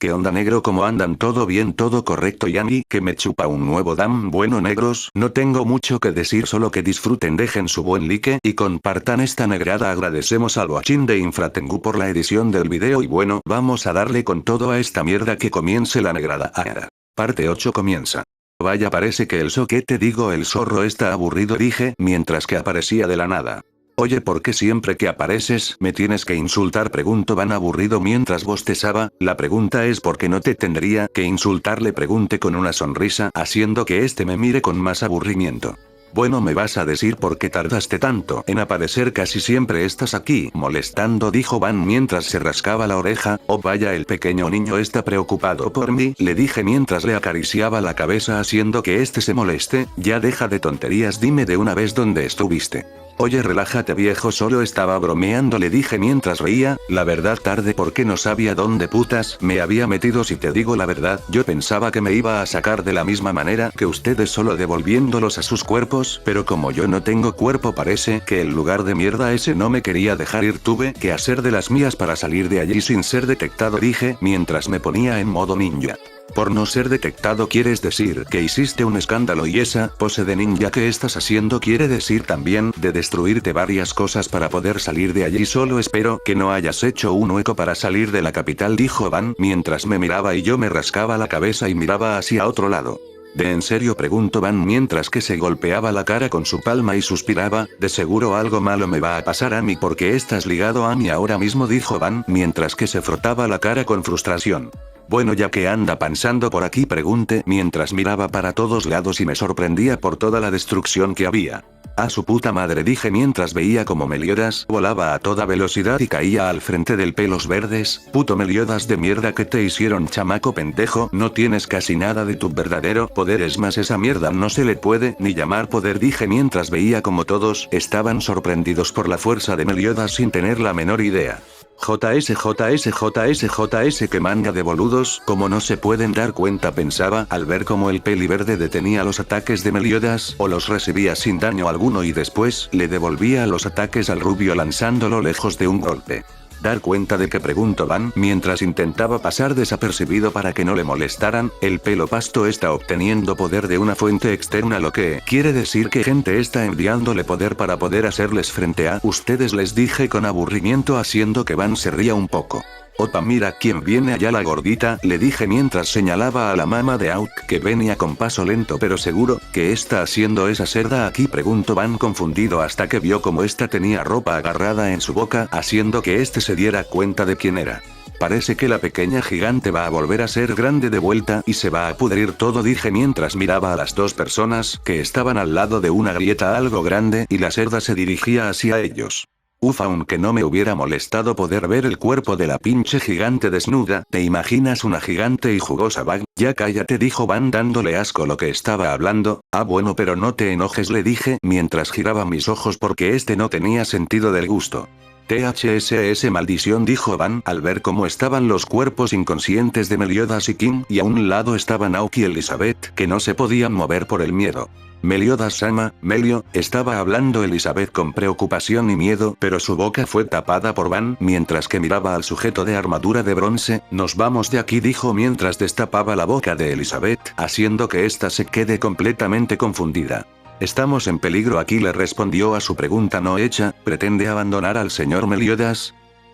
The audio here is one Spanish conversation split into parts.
¿Qué onda negro? ¿Cómo andan? ¿Todo bien? ¿Todo correcto? Yangi, que me chupa un nuevo dam. Bueno negros, no tengo mucho que decir, solo que disfruten, dejen su buen like y compartan esta negrada. Agradecemos al Boachín de Infratengu por la edición del video y bueno, vamos a darle con todo a esta mierda, que comience la negrada. Parte 8 comienza. Vaya, parece que el soquete, digo el zorro, está aburrido, dije, mientras que aparecía de la nada. Oye, ¿por qué siempre que apareces me tienes que insultar? Preguntó Van aburrido mientras bostezaba. La pregunta es ¿por qué no te tendría que insultar? Le pregunté con una sonrisa, haciendo que este me mire con más aburrimiento. Bueno, me vas a decir por qué tardaste tanto en aparecer, casi siempre estás aquí molestando, dijo Van mientras se rascaba la oreja. Oh vaya, el pequeño niño está preocupado por mí, le dije mientras le acariciaba la cabeza haciendo que este se moleste. Ya deja de tonterías, dime de una vez dónde estuviste. Oye, relájate viejo, solo estaba bromeando, le dije mientras reía. La verdad tardé porque no sabía dónde putas me había metido. Si te digo la verdad, yo pensaba que me iba a sacar de la misma manera que ustedes, solo devolviéndolos a sus cuerpos, pero como yo no tengo cuerpo, parece que el lugar de mierda ese no me quería dejar ir. Tuve que hacer de las mías para salir de allí sin ser detectado, dije mientras me ponía en modo ninja. Por no ser detectado quieres decir que hiciste un escándalo, y esa pose de ninja que estás haciendo quiere decir también de destruirte varias cosas para poder salir de allí. Solo espero que no hayas hecho un hueco para salir de la capital, dijo Van mientras me miraba y yo me rascaba la cabeza y miraba hacia otro lado. ¿De en serio? Preguntó Van mientras que se golpeaba la cara con su palma y suspiraba. De seguro algo malo me va a pasar a mí porque estás ligado a mí ahora mismo, dijo Van mientras que se frotaba la cara con frustración. Bueno, ya que anda pensando por aquí, pregunté mientras miraba para todos lados y me sorprendía por toda la destrucción que había. A su puta madre, dije mientras veía como Meliodas volaba a toda velocidad y caía al frente del Pelos Verdes. Puto Meliodas de mierda, que te hicieron, chamaco pendejo? No tienes casi nada de tu verdadero poder, es más, esa mierda no se le puede ni llamar poder, dije mientras veía como todos estaban sorprendidos por la fuerza de Meliodas sin tener la menor idea. JS, que manga de boludos, como no se pueden dar cuenta, pensaba al ver cómo el Peliverde detenía los ataques de Meliodas o los recibía sin daño alguno y después le devolvía los ataques al rubio lanzándolo lejos de un golpe. ¿Dar cuenta de que? Preguntó Van mientras intentaba pasar desapercibido para que no le molestaran. El pelo pasto está obteniendo poder de una fuente externa, lo que quiere decir que gente está enviándole poder para poder hacerles frente a ustedes, les dije con aburrimiento haciendo que Van se ría un poco. Opa, mira quién viene allá, la gordita, le dije mientras señalaba a la mama de Auk que venía con paso lento pero seguro. ¿Qué está haciendo esa cerda aquí? Preguntó Van confundido hasta que vio como esta tenía ropa agarrada en su boca, haciendo que este se diera cuenta de quién era. Parece que la pequeña gigante va a volver a ser grande de vuelta y se va a pudrir todo, dije mientras miraba a las dos personas que estaban al lado de una grieta algo grande y la cerda se dirigía hacia ellos. Aunque no me hubiera molestado poder ver el cuerpo de la pinche gigante desnuda. ¿Te imaginas una gigante y jugosa bag? Ya cállate, dijo Van dándole asco lo que estaba hablando. Bueno, pero no te enojes, le dije mientras giraba mis ojos porque este no tenía sentido del gusto. THSS, maldición, dijo Van al ver cómo estaban los cuerpos inconscientes de Meliodas y Kim, y a un lado estaban Auk y Elizabeth, que no se podían mover por el miedo. Meliodas-sama, Melio, estaba hablando Elizabeth con preocupación y miedo, pero su boca fue tapada por Van mientras que miraba al sujeto de armadura de bronce. Nos vamos de aquí, dijo mientras destapaba la boca de Elizabeth, haciendo que ésta se quede completamente confundida. Estamos en peligro aquí, le respondió a su pregunta no hecha. ¿Pretende abandonar al señor Meliodas?,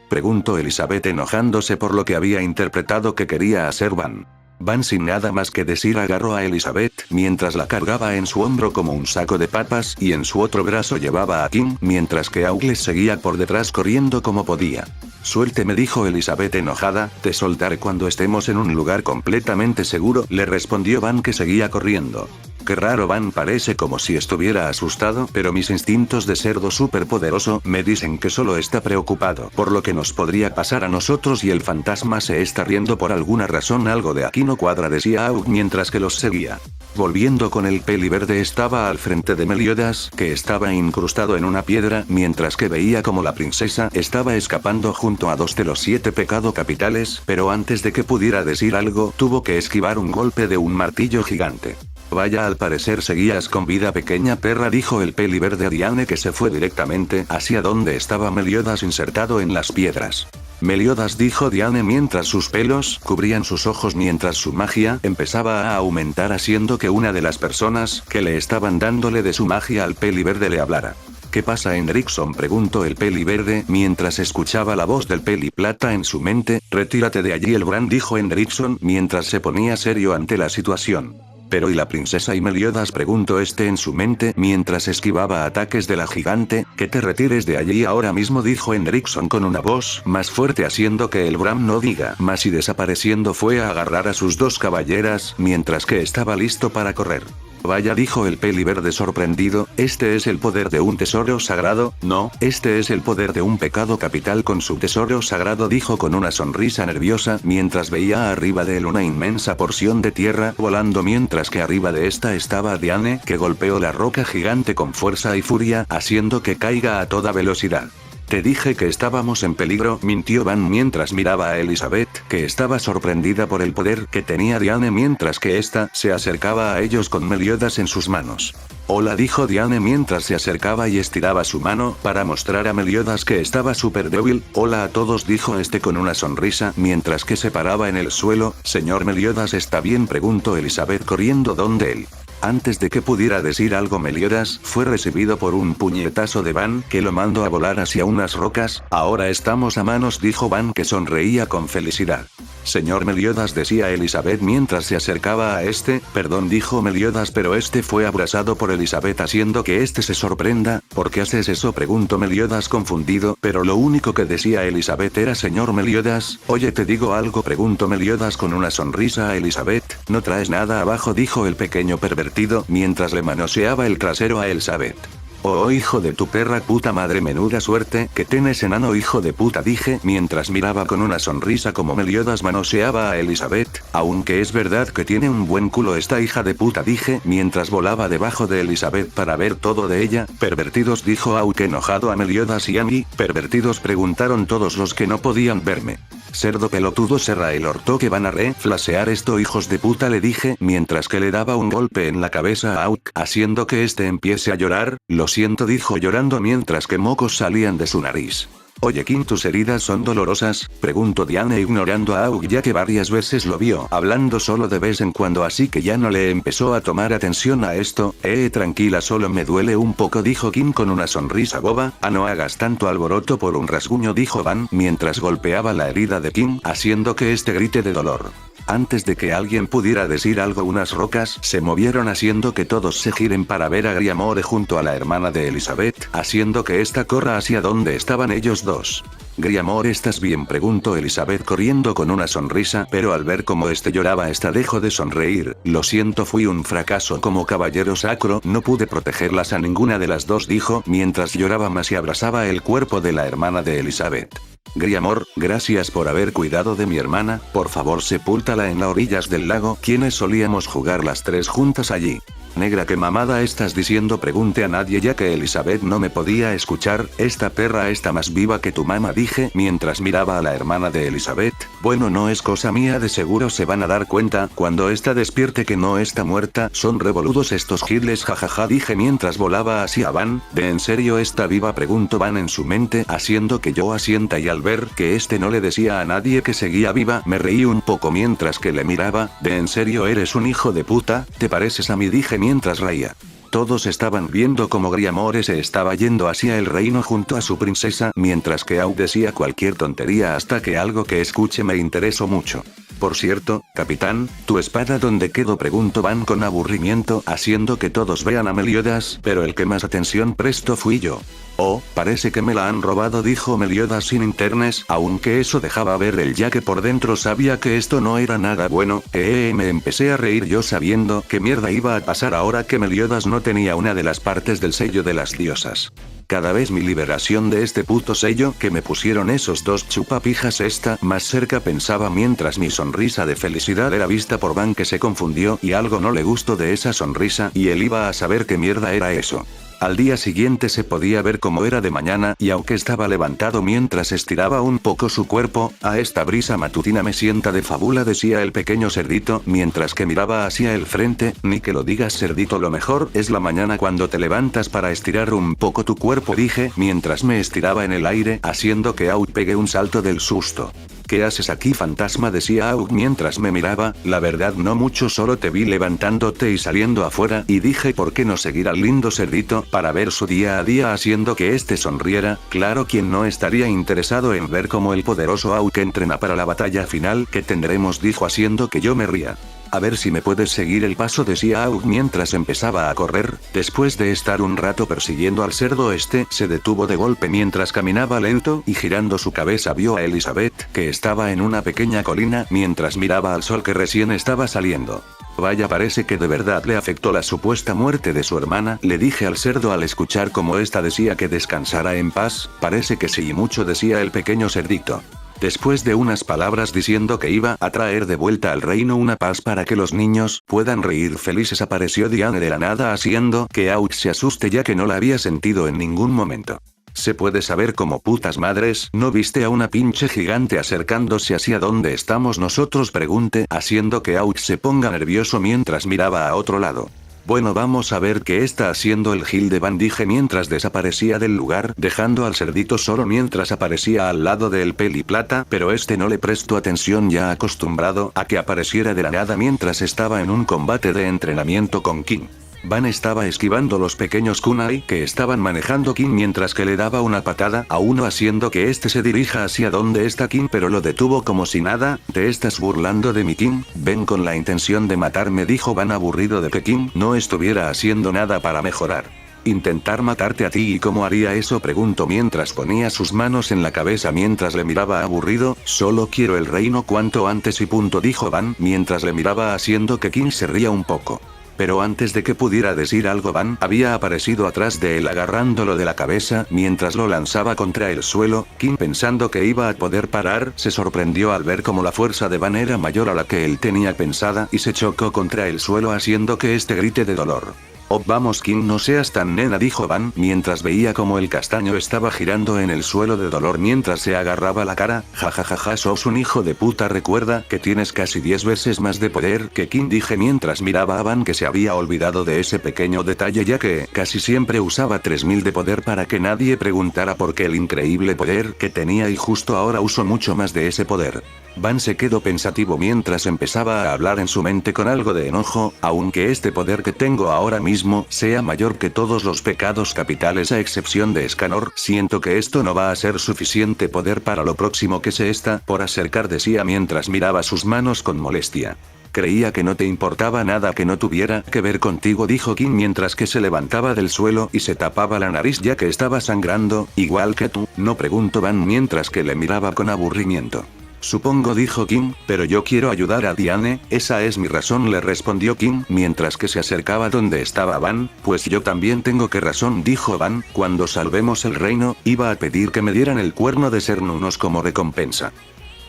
preguntó Elizabeth enojándose por lo que había interpretado que quería hacer Van. Van sin nada más que decir agarró a Elizabeth mientras la cargaba en su hombro como un saco de papas y en su otro brazo llevaba a Kim mientras que Auk les seguía por detrás corriendo como podía. Suélteme, dijo Elizabeth enojada. Te soltaré cuando estemos en un lugar completamente seguro, le respondió Van que seguía corriendo. Qué raro, Van parece como si estuviera asustado, pero mis instintos de cerdo superpoderoso me dicen que solo está preocupado por lo que nos podría pasar a nosotros y el fantasma se está riendo por alguna razón. Algo de aquí no cuadra, decía Auk mientras que los seguía. Volviendo con el Peliverde estaba al frente de Meliodas, que estaba incrustado en una piedra, mientras que veía como la princesa estaba escapando junto a 2 de los 7 pecados capitales, pero antes de que pudiera decir algo, tuvo que esquivar un golpe de un martillo gigante. Vaya, al parecer seguías con vida, pequeña perra, dijo el Peliverde a Diane, que se fue directamente hacia donde estaba Meliodas insertado en las piedras. Meliodas, dijo Diane mientras sus pelos cubrían sus ojos mientras su magia empezaba a aumentar, haciendo que una de las personas que le estaban dándole de su magia al peli verde le hablara. ¿Qué pasa, Henrikson?, preguntó el peli verde mientras escuchaba la voz del peli plata en su mente. Retírate de allí, el Bran, dijo Henrikson mientras se ponía serio ante la situación. Pero ¿y la princesa y Meliodas?, preguntó este en su mente mientras esquivaba ataques de la gigante. Que te retires de allí ahora mismo, dijo Henrikson con una voz más fuerte, haciendo que el Bran no diga más, y desapareciendo fue a agarrar a sus dos caballeras mientras que estaba listo para correr. Vaya, dijo el peli verde sorprendido, este es el poder de un tesoro sagrado. No, este es el poder de un pecado capital con su tesoro sagrado, dijo con una sonrisa nerviosa mientras veía arriba de él una inmensa porción de tierra volando, mientras que arriba de esta estaba Diane, que golpeó la roca gigante con fuerza y furia, haciendo que caiga a toda velocidad. Te dije que estábamos en peligro, mintió Van mientras miraba a Elizabeth, que estaba sorprendida por el poder que tenía Diane mientras que ésta se acercaba a ellos con Meliodas en sus manos. Hola, dijo Diane mientras se acercaba y estiraba su mano para mostrar a Meliodas que estaba súper débil. Hola a todos, dijo este con una sonrisa mientras que se paraba en el suelo. Señor Meliodas, ¿está bien?, preguntó Elizabeth corriendo donde él. Antes de que pudiera decir algo, Meliodas fue recibido por un puñetazo de Van que lo mandó a volar hacia unas rocas. Ahora estamos a manos, dijo Van, que sonreía con felicidad. Señor Meliodas, decía Elizabeth mientras se acercaba a este. Perdón, dijo Meliodas, pero este fue abrazado por Elizabeth, haciendo que este se sorprenda. ¿Por qué haces eso?, preguntó Meliodas confundido, pero lo único que decía Elizabeth era señor Meliodas. Oye, ¿te digo algo?, preguntó Meliodas con una sonrisa a Elizabeth. No traes nada abajo, dijo el pequeño pervertido mientras le manoseaba el trasero a Elizabeth. Oh, hijo de tu perra puta madre, menuda suerte que tienes, enano hijo de puta, dije mientras miraba con una sonrisa como Meliodas manoseaba a Elizabeth. Aunque es verdad que tiene un buen culo esta hija de puta, dije mientras volaba debajo de Elizabeth para ver todo de ella. Pervertidos, dijo aunque enojado a Meliodas y a mí. Pervertidos, preguntaron todos los que no podían verme. Cerdo pelotudo, cerra el orto que van a flasear esto, hijos de puta, le dije mientras que le daba un golpe en la cabeza a Auk, haciendo que este empiece a llorar. Lo siento, dijo llorando mientras que mocos salían de su nariz. Oye, Kim, ¿tus heridas son dolorosas?, preguntó Diane ignorando a Auk, ya que varias veces lo vio hablando solo de vez en cuando, así que ya no le empezó a tomar atención a esto. Tranquila, solo me duele un poco, dijo Kim con una sonrisa boba. No hagas tanto alboroto por un rasguño, dijo Van mientras golpeaba la herida de Kim, haciendo que este grite de dolor. Antes de que alguien pudiera decir algo, unas rocas se movieron haciendo que todos se giren para ver a Griamore junto a la hermana de Elizabeth, haciendo que ésta corra hacia donde estaban ellos dos. Griamore, ¿estás bien?, preguntó Elizabeth corriendo con una sonrisa, pero al ver cómo este lloraba, esta dejó de sonreír. Lo siento, fui un fracaso como caballero sacro, no pude protegerlas a ninguna de las dos, dijo mientras lloraba más y abrazaba el cuerpo de la hermana de Elizabeth. Griamore, gracias por haber cuidado de mi hermana, por favor sepúltala en las orillas del lago. ¿Quiénes solíamos jugar las tres juntas allí? Negra, ¿qué mamada estás diciendo?, pregunté a nadie ya que Elizabeth no me podía escuchar. Esta perra está más viva que tu mamá, dije mientras miraba a la hermana de Elizabeth. Bueno, no es cosa mía, de seguro se van a dar cuenta cuando esta despierte que no está muerta. Son revoludos estos giles, jajaja, dije mientras volaba hacia Van. ¿De en serio está viva?, preguntó Van en su mente, haciendo que yo asienta, y al ver que este no le decía a nadie que seguía viva, me reí un poco mientras que le miraba. ¿De en serio eres un hijo de puta? ¿Te pareces a mí?, dije mientras reía. Todos estaban viendo cómo Griamore se estaba yendo hacia el reino junto a su princesa, mientras que Auk decía cualquier tontería hasta que algo que escuché me interesó mucho. Por cierto, capitán, ¿tu espada dónde quedó?, preguntó Van con aburrimiento, haciendo que todos vean a Meliodas, pero el que más atención prestó fui yo. Oh, parece que me la han robado, dijo Meliodas sin internes, aunque eso dejaba ver él ya que por dentro sabía que esto no era nada bueno. Me empecé a reír yo sabiendo qué mierda iba a pasar ahora que Meliodas no tenía una de las partes del sello de las diosas. Cada vez mi liberación de este puto sello que me pusieron esos dos chupapijas está más cerca, pensaba mientras mi sonrisa de felicidad era vista por Van, que se confundió y algo no le gustó de esa sonrisa y él iba a saber qué mierda era eso. Al día siguiente se podía ver cómo era de mañana y aunque estaba levantado mientras estiraba un poco su cuerpo, a esta brisa matutina me sienta de fábula, decía el pequeño cerdito mientras que miraba hacia el frente. Ni que lo digas, cerdito, lo mejor es la mañana cuando te levantas para estirar un poco tu cuerpo, dije mientras me estiraba en el aire, haciendo que Aug pegue un salto del susto. ¿Qué haces aquí, fantasma?, decía Aug mientras me miraba. La verdad no mucho, solo te vi levantándote y saliendo afuera, y dije por qué no seguir al lindo cerdito para ver su día a día, haciendo que este sonriera. Claro, quien no estaría interesado en ver cómo el poderoso Aug entrena para la batalla final que tendremos, dijo haciendo que yo me ría. A ver si me puedes seguir el paso, decía Aug mientras empezaba a correr. Después de estar un rato persiguiendo al cerdo, este se detuvo de golpe mientras caminaba lento y girando su cabeza vio a Elizabeth, que estaba en una pequeña colina mientras miraba al sol que recién estaba saliendo. Vaya, parece que de verdad le afectó la supuesta muerte de su hermana, le dije al cerdo al escuchar cómo ésta decía que descansara en paz. Parece que sí, y mucho, decía el pequeño cerdito. Después de unas palabras diciendo que iba a traer de vuelta al reino una paz para que los niños puedan reír felices, apareció Diane de la nada haciendo que Aug se asuste, ya que no la había sentido en ningún momento. ¿Se puede saber cómo putas madres no viste a una pinche gigante acercándose hacia donde estamos nosotros?, pregunté, haciendo que Aug se ponga nervioso mientras miraba a otro lado. Bueno, vamos a ver qué está haciendo el gil de Van, dije mientras desaparecía del lugar, dejando al cerdito solo mientras aparecía al lado del peliplata, pero este no le prestó atención, ya acostumbrado a que apareciera de la nada mientras estaba en un combate de entrenamiento con King. Van estaba esquivando los pequeños kunai que estaban manejando King mientras que le daba una patada a uno, haciendo que este se dirija hacia donde está King, pero lo detuvo como si nada. ¿Te estás burlando de mi, King? Ven con la intención de matarme, dijo Van, aburrido de que King no estuviera haciendo nada para mejorar. ¿Intentar matarte a ti? ¿Y cómo haría eso?, preguntó mientras ponía sus manos en la cabeza mientras le miraba aburrido. Solo quiero el reino cuanto antes y punto, dijo Van mientras le miraba, haciendo que King se ría un poco. Pero antes de que pudiera decir algo, Van había aparecido atrás de él agarrándolo de la cabeza mientras lo lanzaba contra el suelo. King, pensando que iba a poder parar, se sorprendió al ver cómo la fuerza de Van era mayor a la que él tenía pensada y se chocó contra el suelo, haciendo que este grite de dolor. Oh, vamos, King, no seas tan nena, dijo Van mientras veía como el castaño estaba girando en el suelo de dolor mientras se agarraba la cara. Jajajaja, sos un hijo de puta, recuerda que tienes casi 10 veces más de poder que King, dije mientras miraba a Van, que se había olvidado de ese pequeño detalle, ya que casi siempre usaba 3000 de poder para que nadie preguntara por qué el increíble poder que tenía, y justo ahora usó mucho más de ese poder. Van se quedó pensativo mientras empezaba a hablar en su mente con algo de enojo. Aunque este poder que tengo ahora mismo sea mayor que todos los pecados capitales a excepción de Escanor, siento que esto no va a ser suficiente poder para lo próximo que se está por acercar, decía mientras miraba sus manos con molestia. Creía que no te importaba nada que no tuviera que ver contigo, dijo King mientras que se levantaba del suelo y se tapaba la nariz ya que estaba sangrando. Igual que tú, no, preguntó Van mientras que le miraba con aburrimiento. Supongo, dijo King, pero yo quiero ayudar a Diane, esa es mi razón, le respondió King mientras que se acercaba donde estaba Van. Pues yo también tengo que razón, dijo Van, cuando salvemos el reino, iba a pedir que me dieran el cuerno de Cernunos como recompensa.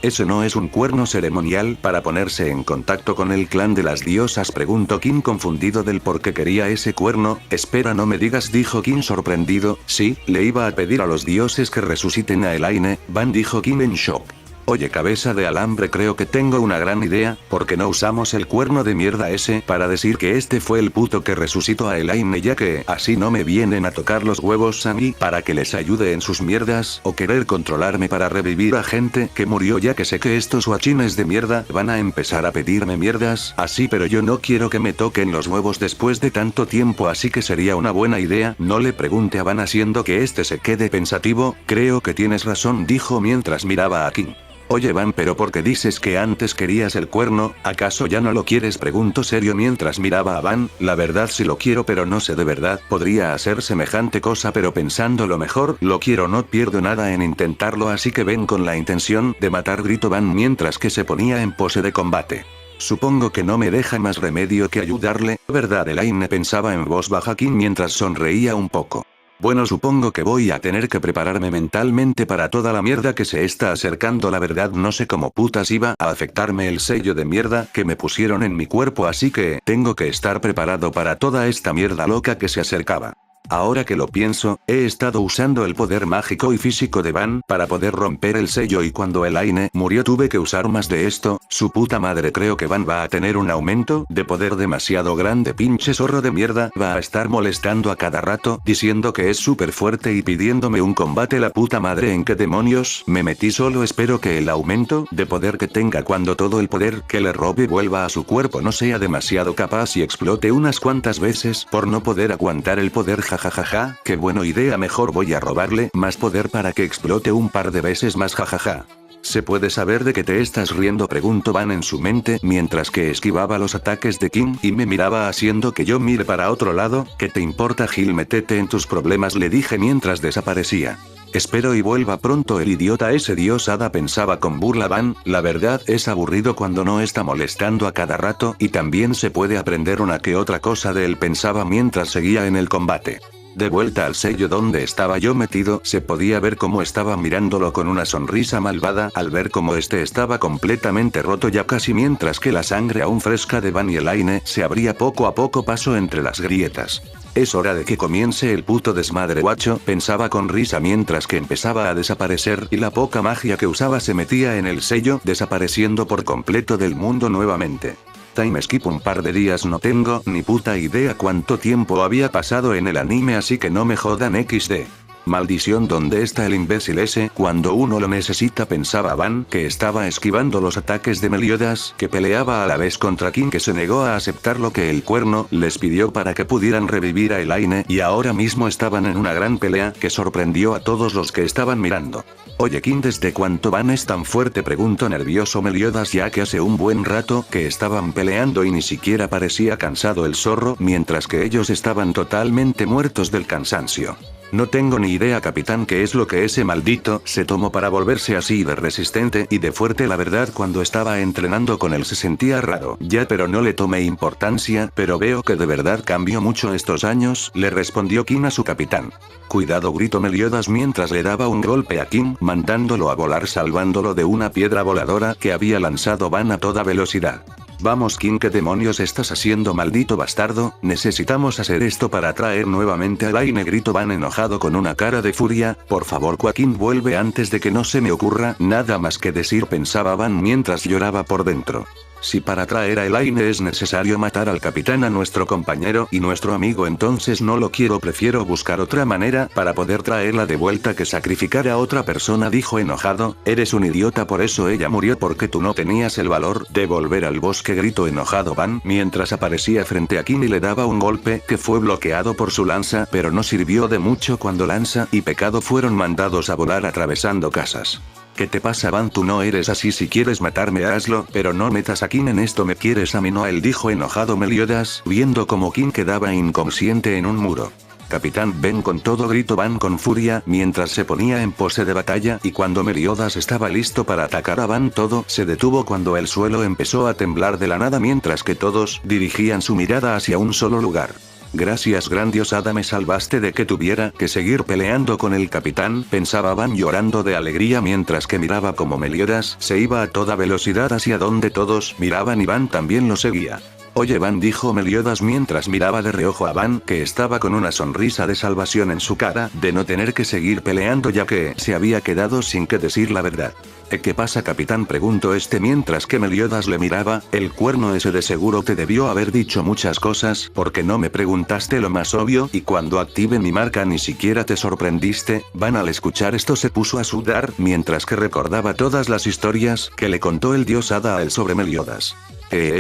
¿Eso no es un cuerno ceremonial para ponerse en contacto con el clan de las diosas?, preguntó King confundido del por qué quería ese cuerno. Espera, no me digas, dijo King sorprendido. Sí, le iba a pedir a los dioses que resuciten a Elaine. Van, dijo King en shock. Oye, cabeza de alambre, creo que tengo una gran idea. ¿Por qué no usamos el cuerno de mierda ese para decir que este fue el puto que resucitó a Elaine, ya que así no me vienen a tocar los huevos a mí para que les ayude en sus mierdas o querer controlarme para revivir a gente que murió, ya que sé que estos guachines de mierda van a empezar a pedirme mierdas así, pero yo no quiero que me toquen los huevos después de tanto tiempo, así que sería una buena idea. No le pregunte a Van, haciendo que este se quede pensativo. Creo que tienes razón, dijo mientras miraba a King. Oye, Van, pero ¿por qué dices que antes querías el cuerno? ¿Acaso ya no lo quieres?, preguntó serio mientras miraba a Van. La verdad sí lo quiero, pero no sé de verdad, podría hacer semejante cosa, pero pensándolo mejor, lo quiero, no pierdo nada en intentarlo, así que ven con la intención de matar, gritó Van mientras que se ponía en pose de combate. Supongo que no me deja más remedio que ayudarle, ¿verdad, Elaine?, pensaba en voz baja King mientras sonreía un poco. Bueno, supongo que voy a tener que prepararme mentalmente para toda la mierda que se está acercando. La verdad no sé cómo putas iba a afectarme el sello de mierda que me pusieron en mi cuerpo, así que tengo que estar preparado para toda esta mierda loca que se acercaba. Ahora que lo pienso, he estado usando el poder mágico y físico de Van para poder romper el sello y cuando Elaine murió tuve que usar más de esto, su puta madre creo que Van va a tener un aumento de poder demasiado grande pinche zorro de mierda, va a estar molestando a cada rato, diciendo que es súper fuerte y pidiéndome un combate la puta madre en qué demonios me metí solo espero que el aumento de poder que tenga cuando todo el poder que le robe vuelva a su cuerpo no sea demasiado capaz y explote unas cuantas veces por no poder aguantar el poder jajajaja, qué buena idea mejor voy a robarle más poder para que explote un par de veces más jajaja. ¿Se puede saber de qué te estás riendo? Preguntó Van en su mente mientras que esquivaba los ataques de Kim y me miraba haciendo que yo mire para otro lado, ¿qué te importa Gil? Métete en tus problemas le dije mientras desaparecía. Espero y vuelva pronto el idiota ese Dios hada pensaba con burla Van, la verdad es aburrido cuando no está molestando a cada rato y también se puede aprender una que otra cosa de él pensaba mientras seguía en el combate. De vuelta al sello donde estaba yo metido, se podía ver cómo estaba mirándolo con una sonrisa malvada al ver cómo este estaba completamente roto ya casi mientras que la sangre aún fresca de Van y Elaine se abría poco a poco paso entre las grietas. Es hora de que comience el puto desmadre guacho, pensaba con risa mientras que empezaba a desaparecer y la poca magia que usaba se metía en el sello, desapareciendo por completo del mundo nuevamente. Time skip un par de días no tengo ni puta idea cuánto tiempo había pasado en el anime así que no me jodan XD. Maldición ¿dónde está el imbécil ese? Cuando uno lo necesita pensaba Van que estaba esquivando los ataques de Meliodas que peleaba a la vez contra Kim que se negó a aceptar lo que el cuerno les pidió para que pudieran revivir a Elaine y ahora mismo estaban en una gran pelea que sorprendió a todos los que estaban mirando. Oye Kim ¿desde cuánto Van es tan fuerte? Preguntó nervioso Meliodas ya que hace un buen rato que estaban peleando y ni siquiera parecía cansado el zorro mientras que ellos estaban totalmente muertos del cansancio. No tengo ni idea capitán qué es lo que ese maldito se tomó para volverse así de resistente y de fuerte la verdad cuando estaba entrenando con él se sentía raro ya pero no le tomé importancia pero veo que de verdad cambió mucho estos años le respondió Kim a su capitán. Cuidado gritó Meliodas mientras le daba un golpe a Kim mandándolo a volar salvándolo de una piedra voladora que había lanzado Van a toda velocidad. Vamos Kim ¿qué demonios estás haciendo maldito bastardo? Necesitamos hacer esto para traer nuevamente a Elaine gritó Van enojado con una cara de furia, por favor Joaquín vuelve antes de que no se me ocurra nada más que decir pensaba Van mientras lloraba por dentro. Si para traer a Elaine es necesario matar al capitán a nuestro compañero y nuestro amigo entonces no lo quiero prefiero buscar otra manera para poder traerla de vuelta que sacrificar a otra persona dijo enojado, eres un idiota por eso ella murió porque tú no tenías el valor de volver al bosque gritó enojado Van mientras aparecía frente a Kim y le daba un golpe que fue bloqueado por su lanza pero no sirvió de mucho cuando Lanza y Pecado fueron mandados a volar atravesando casas. ¿Qué te pasa Van? Tú no eres así si quieres matarme hazlo, pero no metas a Kim en esto me quieres a mí no él dijo enojado Meliodas, viendo como Kim quedaba inconsciente en un muro. Capitán ven con todo gritó Van con furia mientras se ponía en pose de batalla y cuando Meliodas estaba listo para atacar a Van todo se detuvo cuando el suelo empezó a temblar de la nada mientras que todos dirigían su mirada hacia un solo lugar. Gracias gran diosada me salvaste de que tuviera que seguir peleando con el capitán, pensaba Van llorando de alegría mientras que miraba como Meliodas se iba a toda velocidad hacia donde todos miraban y Van también lo seguía. Oye Van dijo Meliodas mientras miraba de reojo a Van que estaba con una sonrisa de salvación en su cara de no tener que seguir peleando ya que se había quedado sin que decir la verdad. ¿Qué pasa capitán? Preguntó este mientras que Meliodas le miraba, el cuerno ese de seguro te debió haber dicho muchas cosas porque no me preguntaste lo más obvio y cuando active mi marca ni siquiera te sorprendiste. Van al escuchar esto se puso a sudar mientras que recordaba todas las historias que le contó el dios hada a él sobre Meliodas.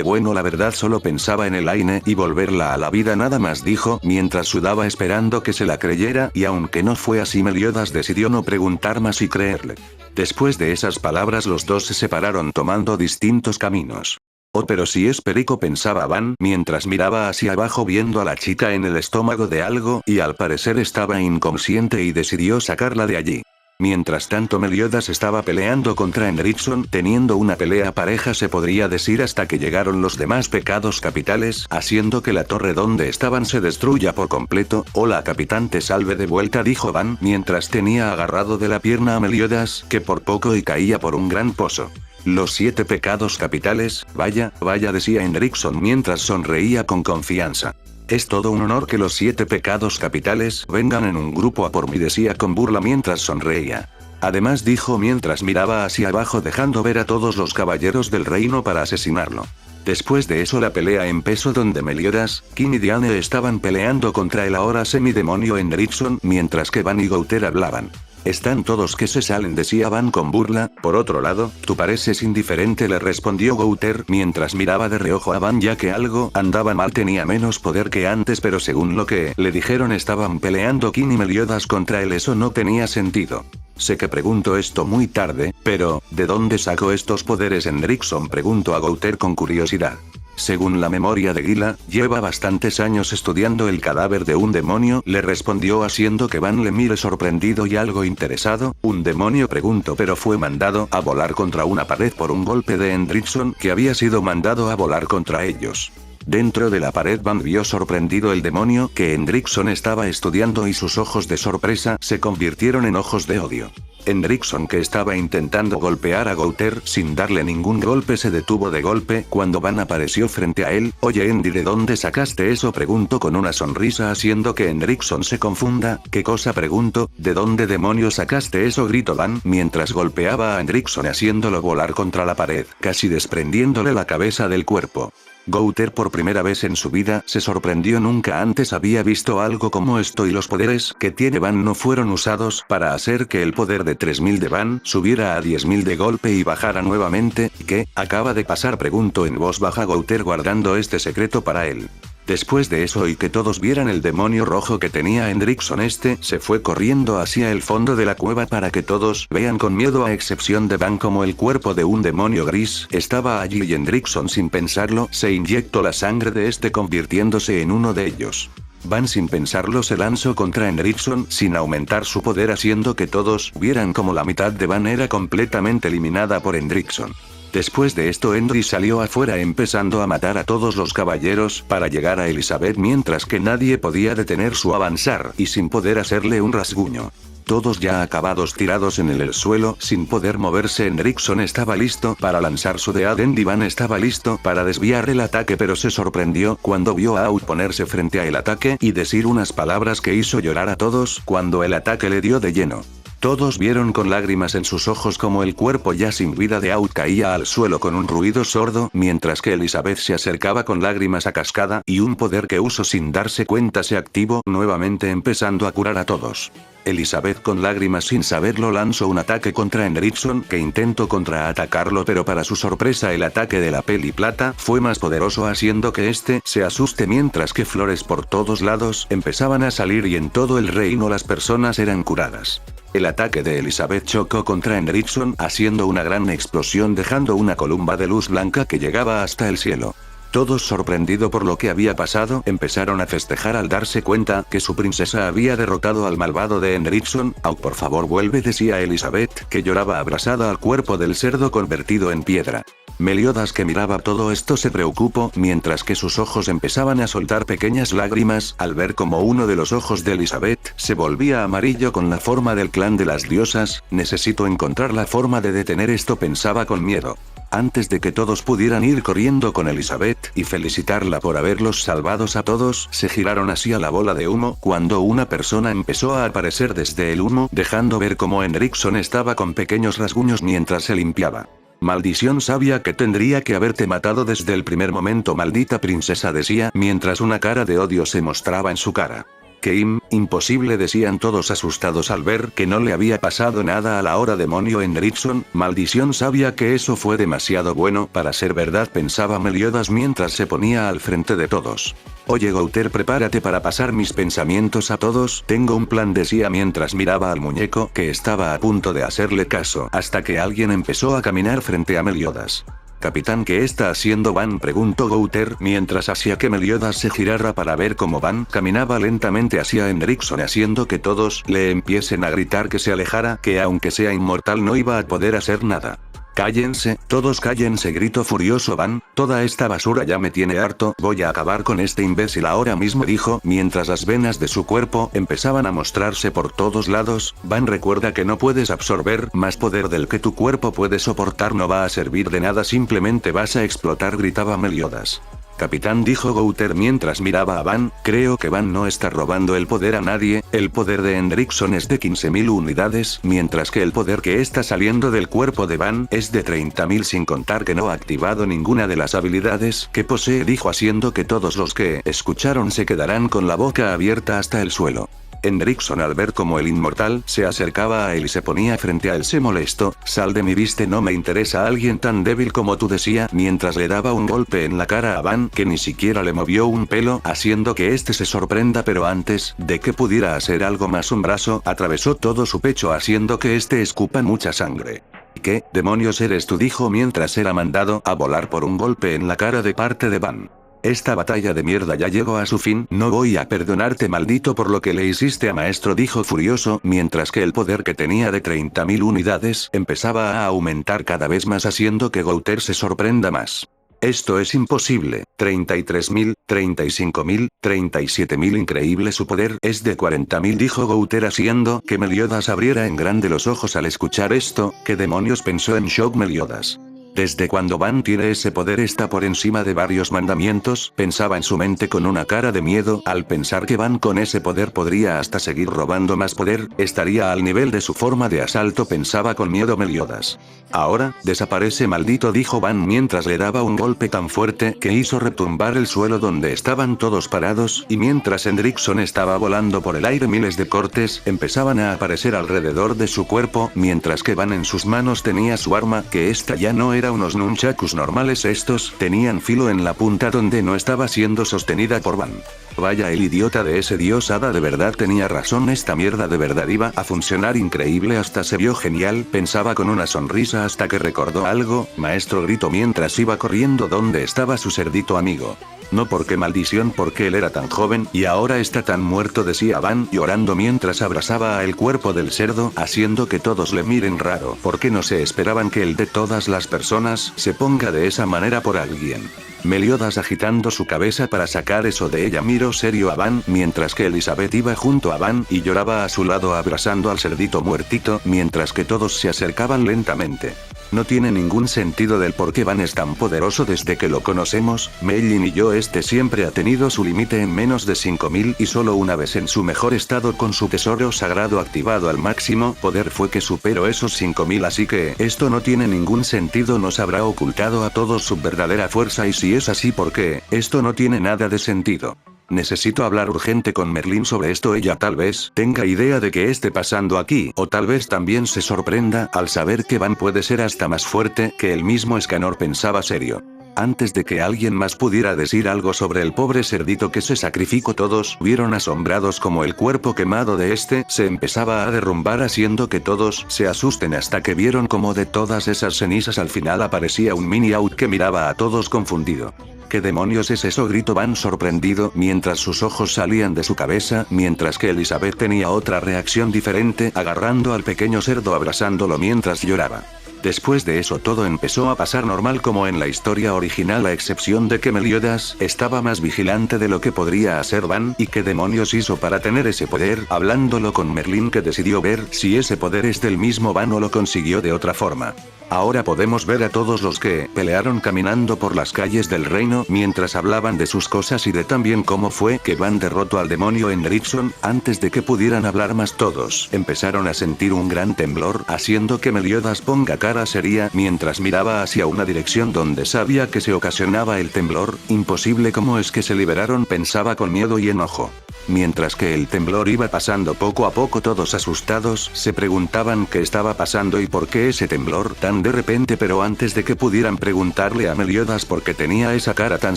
Bueno la verdad solo pensaba en Elaine y volverla a la vida nada más dijo mientras sudaba esperando que se la creyera y aunque no fue así Meliodas decidió no preguntar más y creerle. Después de esas palabras los dos se separaron tomando distintos caminos. Oh pero si es perico pensaba Van mientras miraba hacia abajo viendo a la chica en el estómago de algo y al parecer estaba inconsciente y decidió sacarla de allí. Mientras tanto Meliodas estaba peleando contra Henriksson teniendo una pelea pareja se podría decir hasta que llegaron los demás pecados capitales haciendo que la torre donde estaban se destruya por completo. Hola capitán te salve de vuelta dijo Van mientras tenía agarrado de la pierna a Meliodas que por poco y caía por un gran pozo. Los 7 pecados capitales, vaya decía Henriksson mientras sonreía con confianza. Es todo un honor que los 7 pecados capitales vengan en un grupo a por mí, decía con burla mientras sonreía. Además dijo mientras miraba hacia abajo dejando ver a todos los caballeros del reino para asesinarlo. Después de eso la pelea empezó donde Meliodas, Kim y Diane estaban peleando contra el ahora semidemonio Hendrickson mientras que Van y Gouter hablaban. Están todos que se salen, decía Van con burla. Por otro lado, tú pareces indiferente, le respondió Gouter mientras miraba de reojo a Van ya que algo andaba mal, tenía menos poder que antes pero según lo que le dijeron estaban peleando Kim y Meliodas contra él, eso no tenía sentido. Sé que pregunto esto muy tarde, pero, ¿de dónde sacó estos poderes Hendrickson?, preguntó a Gouter con curiosidad. Según la memoria de Gila, lleva bastantes años estudiando el cadáver de un demonio, le respondió haciendo que Van le mire sorprendido y algo interesado. ¿Un demonio?, preguntó, pero fue mandado a volar contra una pared por un golpe de Hendrickson que había sido mandado a volar contra ellos. Dentro de la pared Van vio sorprendido el demonio que Hendrickson estaba estudiando y sus ojos de sorpresa se convirtieron en ojos de odio. Hendrickson, que estaba intentando golpear a Gouter sin darle ningún golpe, se detuvo de golpe cuando Van apareció frente a él. Oye Andy, ¿de dónde sacaste eso?, preguntó con una sonrisa haciendo que Hendrickson se confunda. ¿Qué cosa?, preguntó. ¿De dónde demonios sacaste eso?, gritó Van mientras golpeaba a Hendrickson haciéndolo volar contra la pared, casi desprendiéndole la cabeza del cuerpo. Gouter por primera vez en su vida se sorprendió, nunca antes había visto algo como esto y los poderes que tiene Van no fueron usados para hacer que el poder de 3000 de Van subiera a 10000 de golpe y bajara nuevamente. ¿Qué acaba de pasar?, preguntó en voz baja Gouter guardando este secreto para él. Después de eso y que todos vieran el demonio rojo que tenía Hendrickson, se fue corriendo hacia el fondo de la cueva para que todos vean con miedo, a excepción de Van, como el cuerpo de un demonio gris estaba allí y Hendrickson sin pensarlo se inyectó la sangre de convirtiéndose en uno de ellos. Van sin pensarlo se lanzó contra Hendrickson sin aumentar su poder haciendo que todos vieran como la mitad de Van era completamente eliminada por Hendrickson. Después de esto Henry salió afuera empezando a matar a todos los caballeros para llegar a Elizabeth mientras que nadie podía detener su avanzar y sin poder hacerle un rasguño. Todos ya acabados tirados en el suelo sin poder moverse. Hendrickson estaba listo para lanzar su dead end y Van estaba listo para desviar el ataque, pero se sorprendió cuando vio a Out ponerse frente a el ataque y decir unas palabras que hizo llorar a todos cuando el ataque le dio de lleno. Todos vieron con lágrimas en sus ojos como el cuerpo ya sin vida de Out caía al suelo con un ruido sordo, mientras que Elizabeth se acercaba con lágrimas a cascada y un poder que usó sin darse cuenta se activó nuevamente empezando a curar a todos. Elizabeth con lágrimas sin saberlo lanzó un ataque contra Hendrickson que intentó contraatacarlo, pero para su sorpresa el ataque de la peli plata fue más poderoso haciendo que se asuste mientras que flores por todos lados empezaban a salir y en todo el reino las personas eran curadas. El ataque de Elizabeth chocó contra Hendrickson haciendo una gran explosión dejando una columna de luz blanca que llegaba hasta el cielo. Todos, sorprendidos por lo que había pasado, empezaron a festejar al darse cuenta que su princesa había derrotado al malvado de Hendrickson. «Oh, por favor vuelve», decía Elizabeth, que lloraba abrazada al cuerpo del cerdo convertido en piedra. Meliodas, que miraba todo esto, se preocupó mientras que sus ojos empezaban a soltar pequeñas lágrimas al ver como uno de los ojos de Elizabeth se volvía amarillo con la forma del clan de las diosas. «Necesito encontrar la forma de detener esto», pensaba con miedo. Antes de que todos pudieran ir corriendo con Elizabeth y felicitarla por haberlos salvados a todos, se giraron hacia la bola de humo cuando una persona empezó a aparecer desde el humo, dejando ver cómo Hendrickson estaba con pequeños rasguños mientras se limpiaba. «Maldición, sabía que tendría que haberte matado desde el primer momento, maldita princesa», decía mientras una cara de odio se mostraba en su cara. «¡Qué imposible!», decían todos asustados al ver que no le había pasado nada a la hora demonio Hendrickson. «Maldición, sabía que eso fue demasiado bueno para ser verdad», pensaba Meliodas mientras se ponía al frente de todos. «Oye Gouter, prepárate para pasar mis pensamientos a todos, tengo un plan», decía mientras miraba al muñeco que estaba a punto de hacerle caso hasta que alguien empezó a caminar frente a Meliodas. «Capitán, ¿qué está haciendo Van?», preguntó Gouter mientras hacía que Meliodas se girara para ver cómo Van caminaba lentamente hacia Hendrickson haciendo que todos le empiecen a gritar que se alejara, que aunque sea inmortal no iba a poder hacer nada. «Cállense, todos cállense», gritó furioso Van, «toda esta basura ya me tiene harto, voy a acabar con este imbécil ahora mismo», dijo mientras las venas de su cuerpo empezaban a mostrarse por todos lados. «Van, recuerda que no puedes absorber más poder del que tu cuerpo puede soportar, no va a servir de nada, simplemente vas a explotar», gritaba Meliodas. Capitán, dijo Gouter mientras miraba a Van, creo que Van no está robando el poder a nadie, el poder de Hendrickson es de 15.000 unidades, mientras que el poder que está saliendo del cuerpo de Van es de 30.000 sin contar que no ha activado ninguna de las habilidades que posee, dijo, haciendo que todos los que escucharon se quedarán con la boca abierta hasta el suelo. Hendrickson, al ver cómo el inmortal se acercaba a él y se ponía frente a él, se molestó. Sal de mi vista, no me interesa alguien tan débil como tú, decía, mientras le daba un golpe en la cara a Van, que ni siquiera le movió un pelo, haciendo que este se sorprenda, pero antes de que pudiera hacer algo más, un brazo atravesó todo su pecho, haciendo que este escupa mucha sangre. ¿Qué demonios eres tú?, dijo mientras era mandado a volar por un golpe en la cara de parte de Van. Esta batalla de mierda ya llegó a su fin, no voy a perdonarte, maldito, por lo que le hiciste a maestro, dijo furioso, mientras que el poder que tenía de 30.000 unidades empezaba a aumentar cada vez más, haciendo que Gouter se sorprenda más. Esto es imposible, 33.000, 35.000, 37.000, increíble, su poder es de 40.000, dijo Gouter, haciendo que Meliodas abriera en grande los ojos al escuchar esto. ¿Qué demonios?, pensó en shock Meliodas. ¿Desde cuando Van tiene ese poder? Está por encima de varios mandamientos, pensaba en su mente con una cara de miedo, al pensar que Van con ese poder podría hasta seguir robando más poder, estaría al nivel de su forma de asalto, pensaba con miedo Meliodas. Ahora, desaparece, maldito, dijo Van mientras le daba un golpe tan fuerte que hizo retumbar el suelo donde estaban todos parados, y mientras Hendrickson estaba volando por el aire, miles de cortes empezaban a aparecer alrededor de su cuerpo, mientras que Van en sus manos tenía su arma, que esta ya no era unos nunchakus normales, estos tenían filo en la punta donde no estaba siendo sostenida por Van. Vaya, el idiota de ese dios hada de verdad tenía razón, esta mierda de verdad iba a funcionar increíble, hasta se vio genial, pensaba con una sonrisa hasta que recordó algo. Maestro, gritó mientras iba corriendo donde estaba su cerdito amigo. No, porque maldición, porque él era tan joven y ahora está tan muerto, decía Van llorando mientras abrazaba a el cuerpo del cerdo, haciendo que todos le miren raro, porque no se esperaban que el de todas las personas se ponga de esa manera por alguien. Meliodas, agitando su cabeza para sacar eso de ella, miró serio a Van, mientras que Elizabeth iba junto a Van y lloraba a su lado abrazando al cerdito muertito, mientras que todos se acercaban lentamente. No tiene ningún sentido del por qué Van es tan poderoso desde que lo conocemos, Mellin y yo, este siempre ha tenido su límite en menos de 5.000 y solo una vez en su mejor estado con su tesoro sagrado activado al máximo poder fue que superó esos 5.000, así que esto no tiene ningún sentido, nos habrá ocultado a todos su verdadera fuerza, y si es así, ¿por qué? Esto no tiene nada de sentido. Necesito hablar urgente con Merlin sobre esto, ella tal vez tenga idea de qué esté pasando aquí, o tal vez también se sorprenda al saber que Van puede ser hasta más fuerte que el mismo Escanor, pensaba serio. Antes de que alguien más pudiera decir algo sobre el pobre cerdito que se sacrificó, todos vieron asombrados como el cuerpo quemado de este se empezaba a derrumbar, haciendo que todos se asusten hasta que vieron como de todas esas cenizas al final aparecía un mini out que miraba a todos confundido. ¿Qué demonios es eso?, gritó Van sorprendido mientras sus ojos salían de su cabeza, mientras que Elizabeth tenía otra reacción diferente, agarrando al pequeño cerdo abrazándolo mientras lloraba. Después de eso todo empezó a pasar normal como en la historia original, a excepción de que Meliodas estaba más vigilante de lo que podría hacer Van. ¿Y qué demonios hizo para tener ese poder? Hablándolo con Merlin, que decidió ver si ese poder es del mismo Van o lo consiguió de otra forma. Ahora podemos ver a todos los que pelearon caminando por las calles del reino mientras hablaban de sus cosas y de también cómo fue que Van derrotó al demonio Hendrickson. Antes de que pudieran hablar más, todos empezaron a sentir un gran temblor, haciendo que Meliodas ponga cara seria mientras miraba hacia una dirección donde sabía que se ocasionaba el temblor. Imposible, ¿cómo es que se liberaron?, pensaba con miedo y enojo. Mientras que el temblor iba pasando poco a poco, todos asustados se preguntaban qué estaba pasando y por qué ese temblor tan de repente, pero antes de que pudieran preguntarle a Meliodas por qué tenía esa cara tan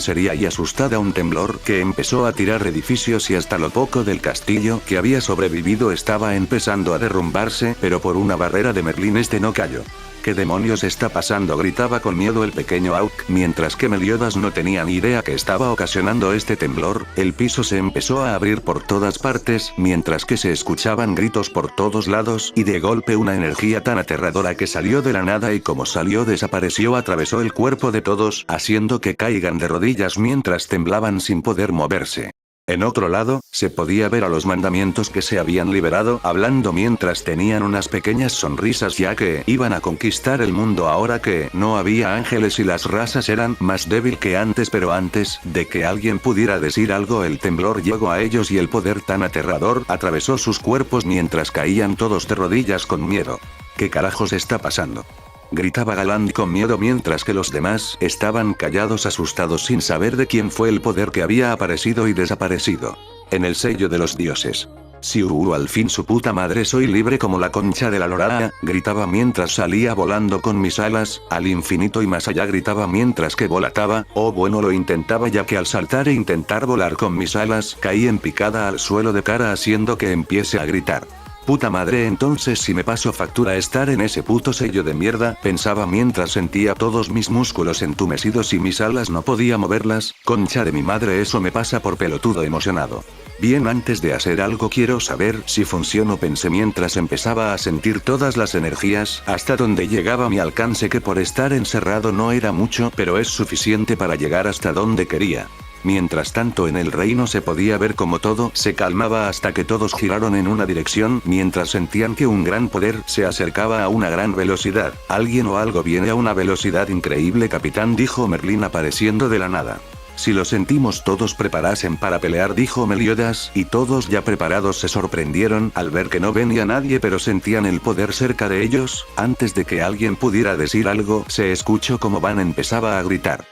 seria y asustada, un temblor que empezó a tirar edificios y hasta lo poco del castillo que había sobrevivido estaba empezando a derrumbarse, pero por una barrera de Merlin este no cayó. ¿Qué demonios está pasando?, gritaba con miedo el pequeño Auk, mientras que Meliodas no tenía ni idea que estaba ocasionando este temblor. El piso se empezó a abrir por todas partes, mientras que se escuchaban gritos por todos lados, y de golpe una energía tan aterradora que salió de la nada y como salió desapareció, atravesó el cuerpo de todos, haciendo que caigan de rodillas mientras temblaban sin poder moverse. En otro lado, se podía ver a los mandamientos que se habían liberado hablando mientras tenían unas pequeñas sonrisas ya que iban a conquistar el mundo ahora que no había ángeles y las razas eran más débil que antes, pero antes de que alguien pudiera decir algo el temblor llegó a ellos y el poder tan aterrador atravesó sus cuerpos mientras caían todos de rodillas con miedo. ¿Qué carajos está pasando?, gritaba Galand con miedo mientras que los demás estaban callados asustados sin saber de quién fue el poder que había aparecido y desaparecido. En el sello de los dioses. Siu, al fin su puta madre, soy libre como la concha de la lora, gritaba mientras salía volando con mis alas, al infinito y más allá gritaba mientras que volataba, o bueno lo intentaba ya que al saltar e intentar volar con mis alas caí en picada al suelo de cara haciendo que empiece a gritar. Puta madre, entonces si me paso factura estar en ese puto sello de mierda, pensaba mientras sentía todos mis músculos entumecidos y mis alas no podía moverlas, concha de mi madre eso me pasa por pelotudo emocionado. Bien, antes de hacer algo quiero saber si funciono, pensé mientras empezaba a sentir todas las energías hasta donde llegaba mi alcance, que por estar encerrado no era mucho pero es suficiente para llegar hasta donde quería. Mientras tanto en el reino se podía ver como todo se calmaba hasta que todos giraron en una dirección mientras sentían que un gran poder se acercaba a una gran velocidad. Alguien o algo viene a una velocidad increíble, capitán, dijo Merlín apareciendo de la nada. Si lo sentimos, todos preparasen para pelear, dijo Meliodas, y todos ya preparados se sorprendieron al ver que no venía nadie pero sentían el poder cerca de ellos. Antes de que alguien pudiera decir algo, se escuchó como Van empezaba a gritar.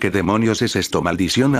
¿Qué demonios es esto? Maldición,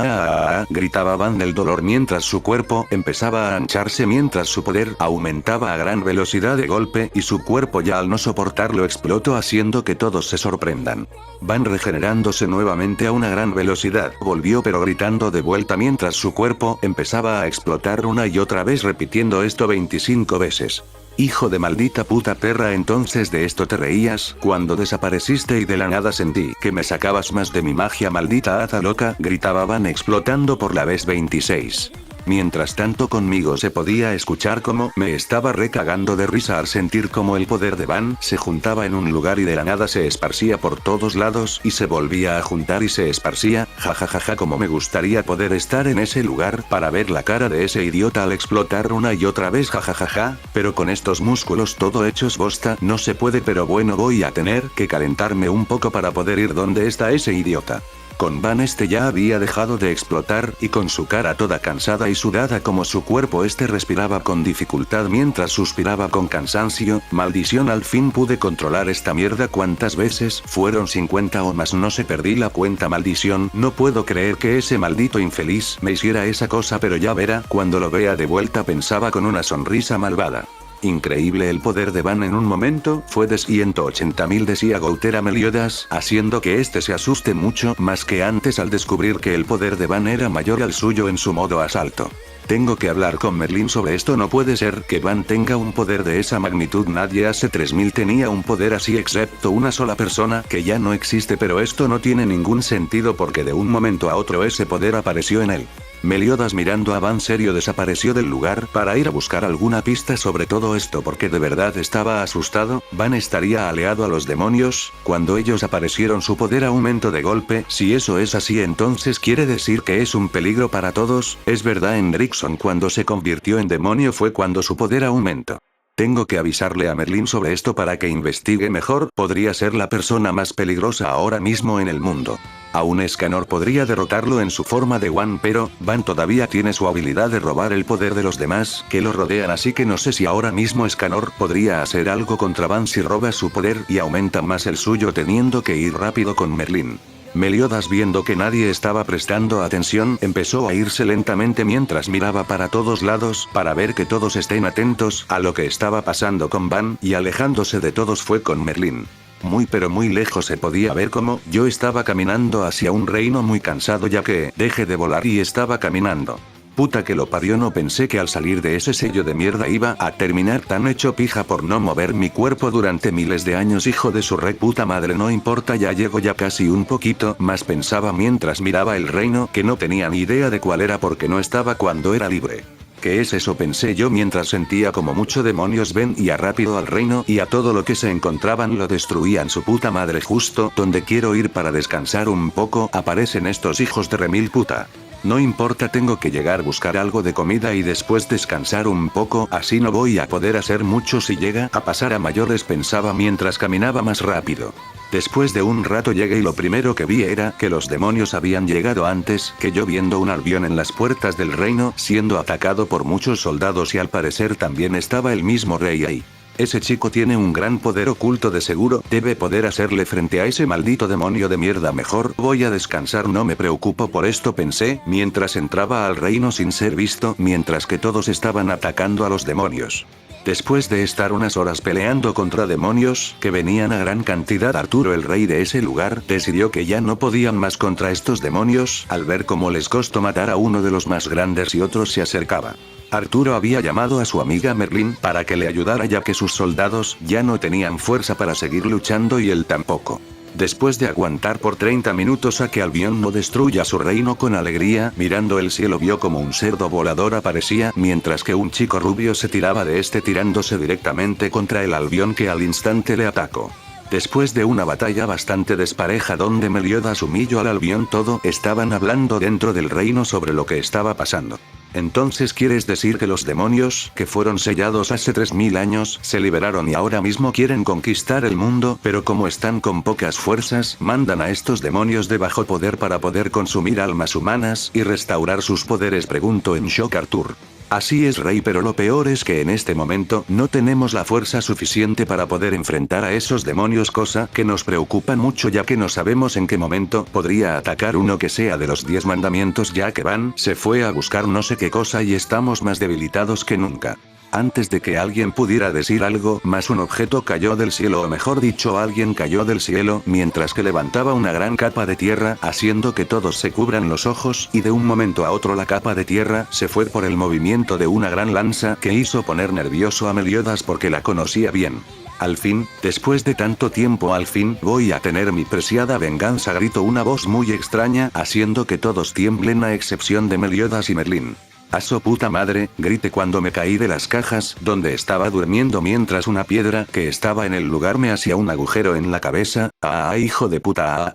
gritaba Van del dolor mientras su cuerpo empezaba a ancharse mientras su poder aumentaba a gran velocidad de golpe y su cuerpo ya al no soportarlo explotó haciendo que todos se sorprendan. Van regenerándose nuevamente a una gran velocidad, volvió pero gritando de vuelta mientras su cuerpo empezaba a explotar una y otra vez repitiendo esto 25 veces. Hijo de maldita puta perra, entonces de esto te reías cuando desapareciste y de la nada sentí que me sacabas más de mi magia, maldita hada loca, gritaba Van explotando por la vez 26. Mientras tanto conmigo se podía escuchar como me estaba recagando de risa al sentir como el poder de Van se juntaba en un lugar y de la nada se esparcía por todos lados y se volvía a juntar y se esparcía, jajajaja, como me gustaría poder estar en ese lugar para ver la cara de ese idiota al explotar una y otra vez, jajajaja, pero con estos músculos todo hechos bosta no se puede, pero bueno voy a tener que calentarme un poco para poder ir donde está ese idiota. Con Van ya había dejado de explotar y con su cara toda cansada y sudada como su cuerpo respiraba con dificultad mientras suspiraba con cansancio. Maldición, al fin pude controlar esta mierda. ¿Cuántas veces? Fueron 50 o más, no sé, perdí la cuenta. Maldición, no puedo creer que ese maldito infeliz me hiciera esa cosa, pero ya verá cuando lo vea de vuelta, pensaba con una sonrisa malvada. Increíble el poder de Van en un momento, fue de 180.000, decía Gautera Meliodas, haciendo que se asuste mucho más que antes al descubrir que el poder de Van era mayor al suyo en su modo asalto. Tengo que hablar con Merlín sobre esto, no puede ser que Van tenga un poder de esa magnitud, nadie hace 3000 tenía un poder así excepto una sola persona que ya no existe, pero esto no tiene ningún sentido porque de un momento a otro ese poder apareció en él. Meliodas mirando a Van serio desapareció del lugar para ir a buscar alguna pista sobre todo esto porque de verdad estaba asustado. Van estaría aliado a los demonios, cuando ellos aparecieron su poder aumentó de golpe, si eso es así entonces quiere decir que es un peligro para todos, es verdad. Hendrickson cuando se convirtió en demonio fue cuando su poder aumentó. Tengo que avisarle a Merlín sobre esto para que investigue mejor, podría ser la persona más peligrosa ahora mismo en el mundo. Aún Escanor podría derrotarlo en su forma de One, pero Van todavía tiene su habilidad de robar el poder de los demás que lo rodean, así que no sé si ahora mismo Escanor podría hacer algo contra Van si roba su poder y aumenta más el suyo, teniendo que ir rápido con Merlín. Meliodas, viendo que nadie estaba prestando atención, empezó a irse lentamente mientras miraba para todos lados para ver que todos estén atentos a lo que estaba pasando con Van, y alejándose de todos fue con Merlín. Muy pero muy lejos se podía ver como yo estaba caminando hacia un reino muy cansado ya que dejé de volar y estaba caminando. Puta que lo parió, no pensé que al salir de ese sello de mierda iba a terminar tan hecho pija por no mover mi cuerpo durante miles de años, hijo de su re puta madre, no importa, ya llego, ya casi un poquito más, pensaba mientras miraba el reino que no tenía ni idea de cuál era porque no estaba cuando era libre. ¿Qué es eso?, pensé yo mientras sentía como muchos demonios ven y a rápido al reino y a todo lo que se encontraban lo destruían, su puta madre. Justo donde quiero ir para descansar un poco aparecen estos hijos de remil puta. No importa, tengo que llegar a buscar algo de comida y después descansar un poco, así no voy a poder hacer mucho si llega a pasar a mayores, pensaba mientras caminaba más rápido. Después de un rato llegué y lo primero que vi era que los demonios habían llegado antes que yo, viendo un Albion en las puertas del reino siendo atacado por muchos soldados y al parecer también estaba el mismo rey ahí. Ese chico tiene un gran poder oculto, de seguro debe poder hacerle frente a ese maldito demonio de mierda. Mejor voy a descansar, no me preocupo por esto, pensé mientras entraba al reino sin ser visto, mientras que todos estaban atacando a los demonios. Después de estar unas horas peleando contra demonios que venían a gran cantidad, Arturo, el rey de ese lugar, decidió que ya no podían más contra estos demonios al ver cómo les costó matar a uno de los más grandes y otros se acercaba. Arturo había llamado a su amiga Merlin para que le ayudara, ya que sus soldados ya no tenían fuerza para seguir luchando y él tampoco. Después de aguantar por 30 minutos a que Albion no destruya su reino, con alegría, mirando el cielo, vio como un cerdo volador aparecía, mientras que un chico rubio se tiraba de este tirándose directamente contra el Albion, que al instante le atacó. Después de una batalla bastante despareja donde Meliodas humilló al Albion, todo estaban hablando dentro del reino sobre lo que estaba pasando. Entonces, ¿quieres decir que los demonios que fueron sellados hace 3000 años se liberaron y ahora mismo quieren conquistar el mundo? Pero como están con pocas fuerzas, mandan a estos demonios de bajo poder para poder consumir almas humanas y restaurar sus poderes, preguntó en shock Arthur. Así es, rey, pero lo peor es que en este momento no tenemos la fuerza suficiente para poder enfrentar a esos demonios, cosa que nos preocupa mucho, ya que no sabemos en qué momento podría atacar uno que sea de los 10 mandamientos, ya que Van se fue a buscar no sé qué cosa y estamos más debilitados que nunca. Antes de que alguien pudiera decir algo más, un objeto cayó del cielo, o mejor dicho, alguien cayó del cielo, mientras que levantaba una gran capa de tierra, haciendo que todos se cubran los ojos, y de un momento a otro la capa de tierra se fue por el movimiento de una gran lanza que hizo poner nervioso a Meliodas porque la conocía bien. Al fin, después de tanto tiempo, al fin voy a tener mi preciada venganza, gritó una voz muy extraña, haciendo que todos tiemblen a excepción de Meliodas y Merlin. ¡A su puta madre!, grité cuando me caí de las cajas donde estaba durmiendo, mientras una piedra que estaba en el lugar me hacía un agujero en la cabeza. ¡Ah, hijo de puta!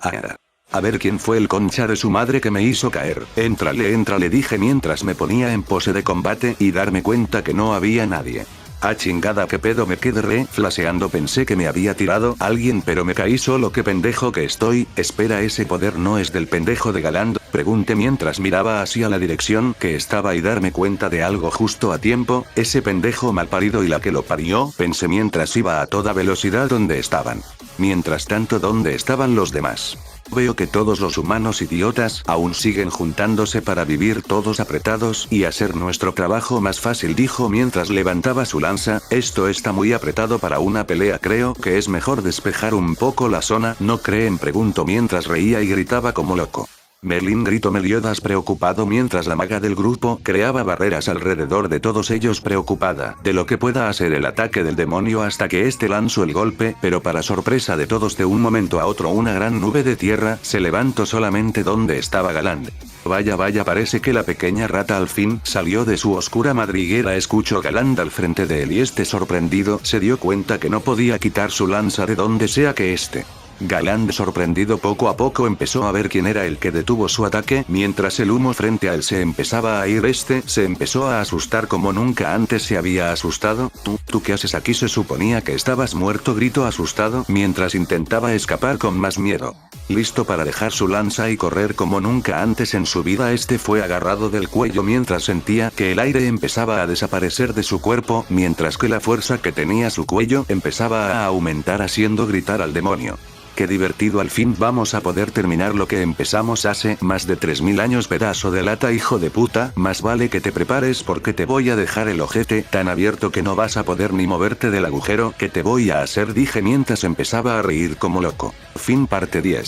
A ver quién fue el concha de su madre que me hizo caer. Éntrale, dije mientras me ponía en pose de combate y darme cuenta que no había nadie. Ah, chingada, qué pedo, me quedé flaseando, pensé que me había tirado alguien pero me caí solo, qué pendejo que estoy. Espera, ese poder no es del pendejo de Galand, pregunté mientras miraba hacia la dirección que estaba y darme cuenta de algo justo a tiempo. Ese pendejo malparido y la que lo parió, pensé mientras iba a toda velocidad donde estaban. Mientras tanto, ¿dónde estaban los demás? Veo que todos los humanos idiotas aún siguen juntándose para vivir todos apretados y hacer nuestro trabajo más fácil, dijo mientras levantaba su lanza. Esto está muy apretado para una pelea, creo que es mejor despejar un poco la zona, ¿no creen?, preguntó mientras reía y gritaba como loco. Merlin, gritó Meliodas preocupado mientras la maga del grupo creaba barreras alrededor de todos ellos, preocupada de lo que pueda hacer el ataque del demonio hasta que este lanzó el golpe, pero para sorpresa de todos, de un momento a otro una gran nube de tierra se levantó solamente donde estaba Galand. Vaya, parece que la pequeña rata al fin salió de su oscura madriguera, escuchó Galand al frente de él y este, sorprendido, se dio cuenta que no podía quitar su lanza de donde sea que esté. Galand, sorprendido, poco a poco empezó a ver quién era el que detuvo su ataque, mientras el humo frente a él se empezaba a ir. Se empezó a asustar como nunca antes se había asustado. ¿Tú qué haces aquí? Se suponía que estabas muerto, gritó asustado mientras intentaba escapar con más miedo. Listo para dejar su lanza y correr como nunca antes en su vida, este fue agarrado del cuello mientras sentía que el aire empezaba a desaparecer de su cuerpo, mientras que la fuerza que tenía su cuello empezaba a aumentar, haciendo gritar al demonio. Qué divertido, al fin vamos a poder terminar lo que empezamos hace más de 3000 años, pedazo de lata, hijo de puta, más vale que te prepares porque te voy a dejar el ojete tan abierto que no vas a poder ni moverte del agujero que te voy a hacer, dije mientras empezaba a reír como loco. Fin parte 10.